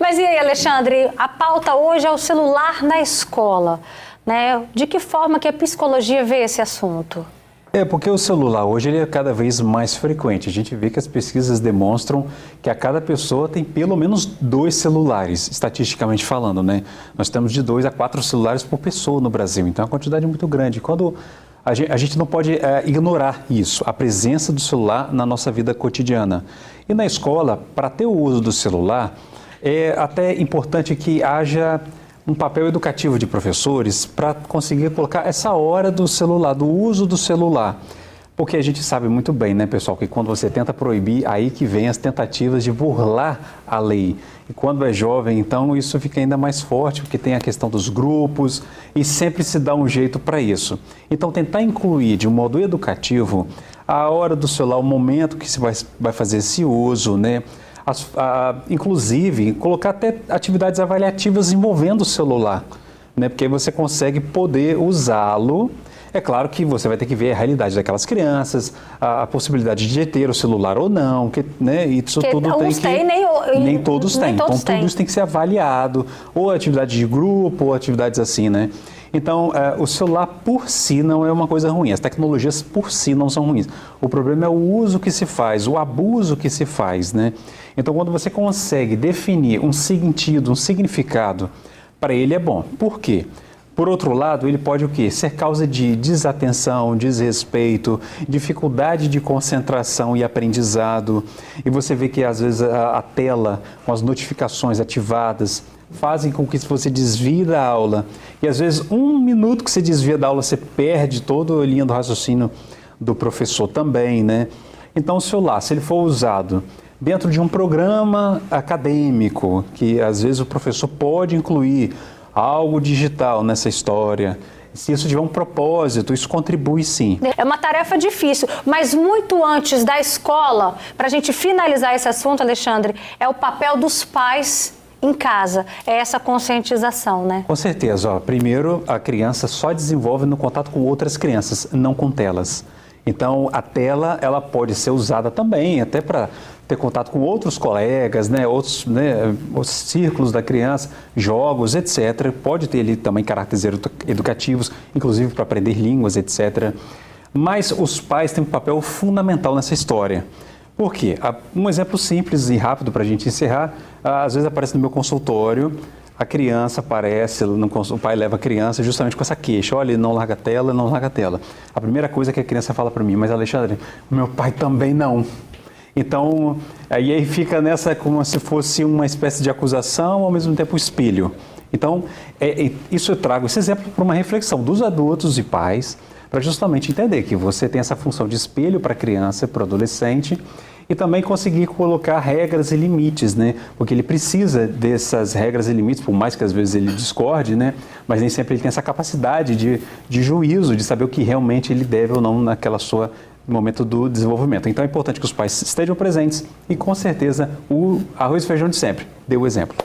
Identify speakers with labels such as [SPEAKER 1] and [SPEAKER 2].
[SPEAKER 1] Mas e aí, Alexandre, a pauta hoje é o celular na escola, né? De que forma que a psicologia vê esse assunto?
[SPEAKER 2] Porque o celular hoje ele é cada vez mais frequente. A gente vê que as pesquisas demonstram que a cada pessoa tem pelo menos 2 celulares, estatisticamente falando, né? Nós temos de 2 a 4 celulares por pessoa no Brasil, então é uma quantidade muito grande. Quando a gente não pode ignorar isso, a presença do celular na nossa vida cotidiana. E na escola, para ter o uso do celular, é até importante que haja um papel educativo de professores para conseguir colocar essa hora do celular, do uso do celular. Porque a gente sabe muito bem, né, pessoal, que quando você tenta proibir, aí que vem as tentativas de burlar a lei. E quando é jovem, então, isso fica ainda mais forte, porque tem a questão dos grupos e sempre se dá um jeito para isso. Então, tentar incluir de um modo educativo a hora do celular, o momento que se vai fazer esse uso, né? Inclusive, colocar até atividades avaliativas envolvendo o celular, né? Porque aí você consegue poder usá-lo. É claro que você vai ter que ver a realidade daquelas crianças, a possibilidade de ter o celular ou não, né? Isso
[SPEAKER 1] que
[SPEAKER 2] tudo tem que... Nem todos têm. Então, tudo isso tem que ser avaliado, ou atividade de grupo, ou atividades assim, né? Então, o celular por si não é uma coisa ruim, as tecnologias por si não são ruins. O problema é o uso que se faz, o abuso que se faz, né? Então, quando você consegue definir um sentido, um significado, para ele é bom. Por quê? Por outro lado, ele pode o quê? Ser causa de desatenção, desrespeito, dificuldade de concentração e aprendizado. E você vê que às vezes a tela com as notificações ativadas fazem com que você desvie da aula. E às vezes 1 minuto que você desvia da aula, você perde toda a linha do raciocínio do professor também, né? Então o celular, se ele for usado dentro de um programa acadêmico, que às vezes o professor pode incluir algo digital nessa história, se isso tiver um propósito, isso contribui sim.
[SPEAKER 1] É uma tarefa difícil, mas muito antes da escola, para a gente finalizar esse assunto, Alexandre, é o papel dos pais em casa, é essa conscientização, né?
[SPEAKER 2] Com certeza. Primeiro, a criança só desenvolve no contato com outras crianças, não com telas. Então, a tela, ela pode ser usada também, até para ter contato com outros colegas, né, outros círculos da criança, jogos, etc. Pode ter ali também caracteres educativos, inclusive para aprender línguas, etc. Mas os pais têm um papel fundamental nessa história. Por quê? Um exemplo simples e rápido para a gente encerrar, às vezes aparece no meu consultório, a criança aparece, o pai leva a criança justamente com essa queixa, olha, não larga a tela, não larga a tela. A primeira coisa que a criança fala para mim, mas Alexandre, meu pai também não. Então, aí fica nessa como se fosse uma espécie de acusação, ao mesmo tempo espelho. Então, isso eu trago esse exemplo para uma reflexão dos adultos e pais, para justamente entender que você tem essa função de espelho para a criança, para o adolescente, e também conseguir colocar regras e limites, né? Porque ele precisa dessas regras e limites, por mais que às vezes ele discorde, né? Mas nem sempre ele tem essa capacidade de juízo, de saber o que realmente ele deve ou não naquela sua momento do desenvolvimento. Então é importante que os pais estejam presentes e, com certeza, o arroz e feijão de sempre dê o exemplo.